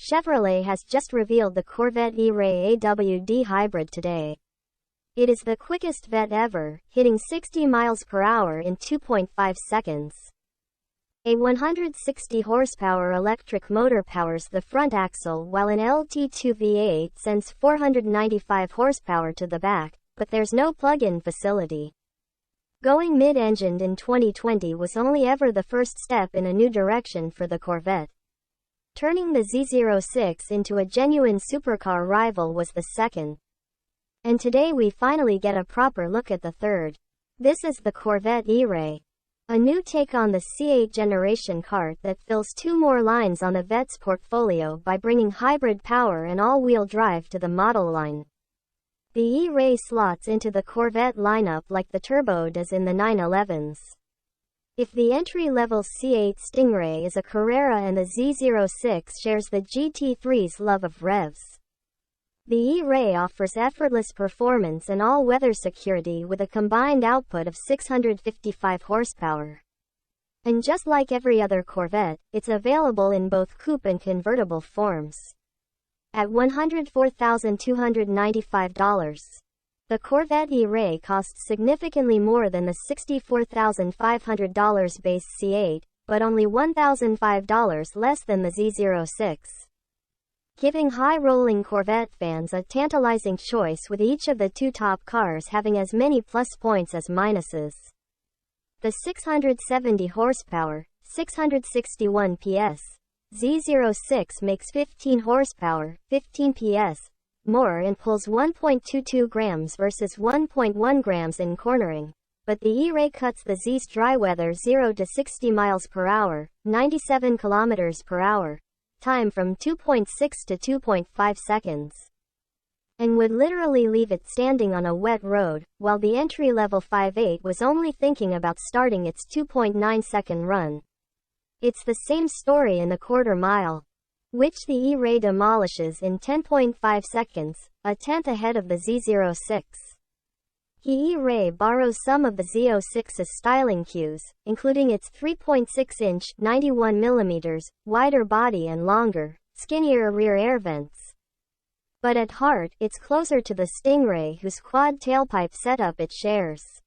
Chevrolet has just revealed the Corvette E-Ray AWD Hybrid today. It is the quickest Vette ever, hitting 60 miles per hour in 2.5 seconds. A 160 horsepower electric motor powers the front axle while an LT2 V8 sends 495 horsepower to the back, but there's no plug-in facility. Going mid-engined in 2020 was only ever the first step in a new direction for the Corvette. Turning the Z06 into a genuine supercar rival was the second. And today we finally get a proper look at the third. This is the Corvette E-Ray. A new take on the C8 generation kart that fills two more lines on the Vette's portfolio by bringing hybrid power and all-wheel drive to the model line. The E-Ray slots into the Corvette lineup like the Turbo does in the 911s. If the entry-level C8 Stingray is a Carrera and the Z06 shares the GT3's love of revs. The E-Ray offers effortless performance and all-weather security with a combined output of 655 horsepower. And just like every other Corvette, it's available in both coupe and convertible forms. At $104,295. The Corvette E-Ray costs significantly more than the $64,500 base C8, but only $1,005 less than the Z06. Giving high-rolling Corvette fans a tantalizing choice with each of the two top cars having as many plus points as minuses. The 670 horsepower, 661 PS, Z06 makes 15 horsepower, 15 PS, more and pulls 1.22 grams versus 1.1 grams in cornering, but the E-Ray cuts the Z's dry weather 0 to 60 miles per hour, 97 kilometers per hour, time from 2.6 to 2.5 seconds. And would literally leave it standing on a wet road, while the entry-level 5.8 was only thinking about starting its 2.9-second run. It's the same story in the quarter mile, which the E-Ray demolishes in 10.5 seconds, a tenth ahead of the Z06. The E-Ray borrows some of the Z06's styling cues, including its 3.6-inch (91 mm) wider body and longer, skinnier rear air vents. But at heart, it's closer to the Stingray whose quad tailpipe setup it shares.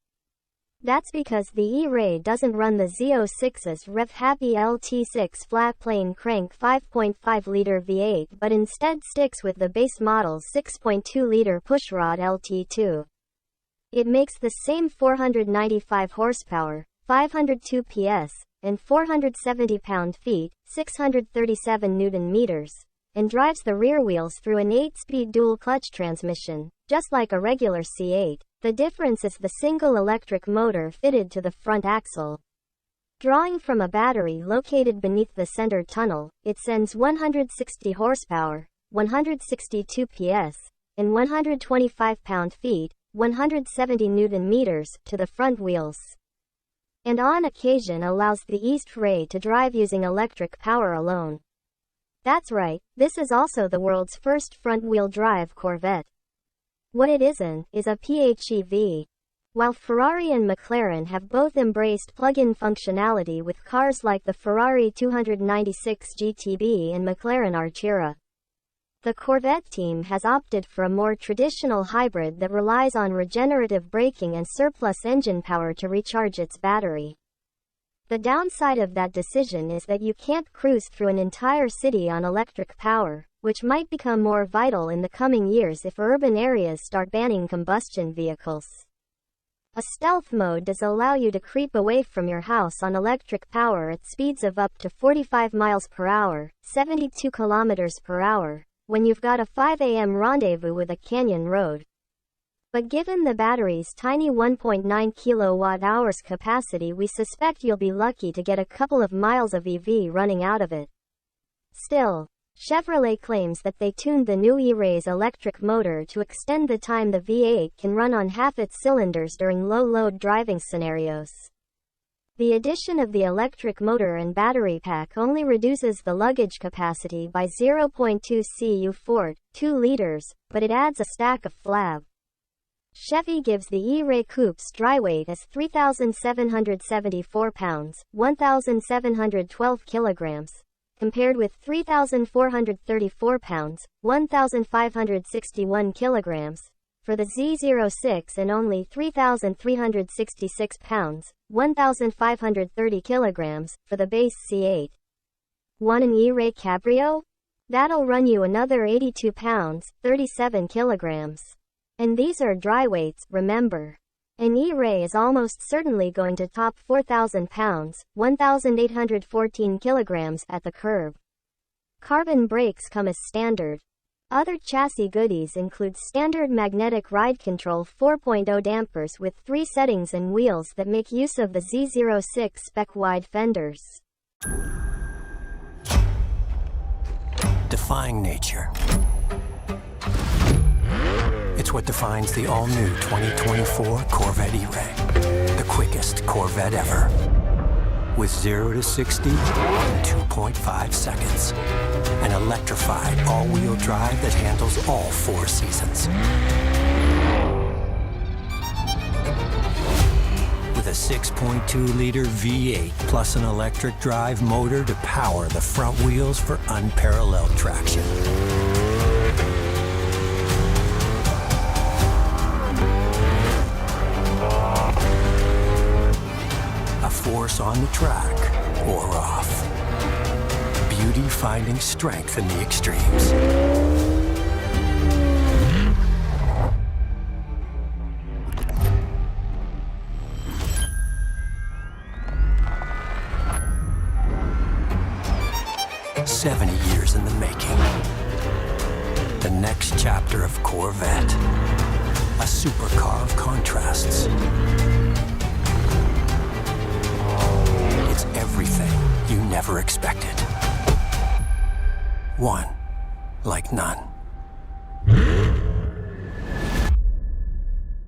That's because the E-Ray doesn't run the Z06's rev-happy LT6 flat-plane crank 5.5-liter V8 but instead sticks with the base model's 6.2-liter pushrod LT2. It makes the same 495 horsepower, 502 PS, and 470 pound-feet, 637 Newton-meters, and drives the rear wheels through an 8-speed dual-clutch transmission, just like a regular C8. The difference is the single electric motor fitted to the front axle. Drawing from a battery located beneath the center tunnel, it sends 160 horsepower, 162 PS, and 125 pound-feet, 170 Newton-meters, to the front wheels. And on occasion allows the E-Ray to drive using electric power alone. That's right, this is also the world's first front-wheel drive Corvette. What it isn't, is a PHEV. While Ferrari and McLaren have both embraced plug-in functionality with cars like the Ferrari 296 GTB and McLaren Artura, the Corvette team has opted for a more traditional hybrid that relies on regenerative braking and surplus engine power to recharge its battery. The downside of that decision is that you can't cruise through an entire city on electric power, which might become more vital in the coming years if urban areas start banning combustion vehicles. A stealth mode does allow you to creep away from your house on electric power at speeds of up to 45 miles per hour, 72 kilometers per hour, when you've got a 5 a.m. rendezvous with a canyon road. But given the battery's tiny 1.9 kilowatt-hours capacity, we suspect you'll be lucky to get a couple of miles of EV running out of it. Still, Chevrolet claims that they tuned the new E-Ray's electric motor to extend the time the V8 can run on half its cylinders during low-load driving scenarios. The addition of the electric motor and battery pack only reduces the luggage capacity by 0.2 cu, 2 liters, but it adds a stack of flab. Chevy gives the E-Ray Coupe's dry weight as 3,774 pounds, 1,712 kilograms, compared with 3,434 pounds, 1,561 kilograms, for the Z06 and only 3,366 pounds, 1,530 kilograms, for the base C8. Want an E-Ray Cabrio? That'll run you another 82 pounds, 37 kilograms. And these are dry weights, remember. An E-Ray is almost certainly going to top 4,000 pounds, 1,814 kilograms at the curb. Carbon brakes come as standard. Other chassis goodies include standard magnetic ride control 4.0 dampers with 3 settings and wheels that make use of the Z06 spec wide fenders. Defying nature. It's what defines the all-new 2024 Corvette E-Ray. The quickest Corvette ever. With 0 to 60 in 2.5 seconds. An electrified all-wheel drive that handles all 4 seasons. With a 6.2-liter V8 plus an electric drive motor to power the front wheels for unparalleled traction. A force on the track or off. Beauty finding strength in the extremes. "70 years in the making. The next chapter of Corvette. A supercar of contrasts. It's everything you never expected. One like none."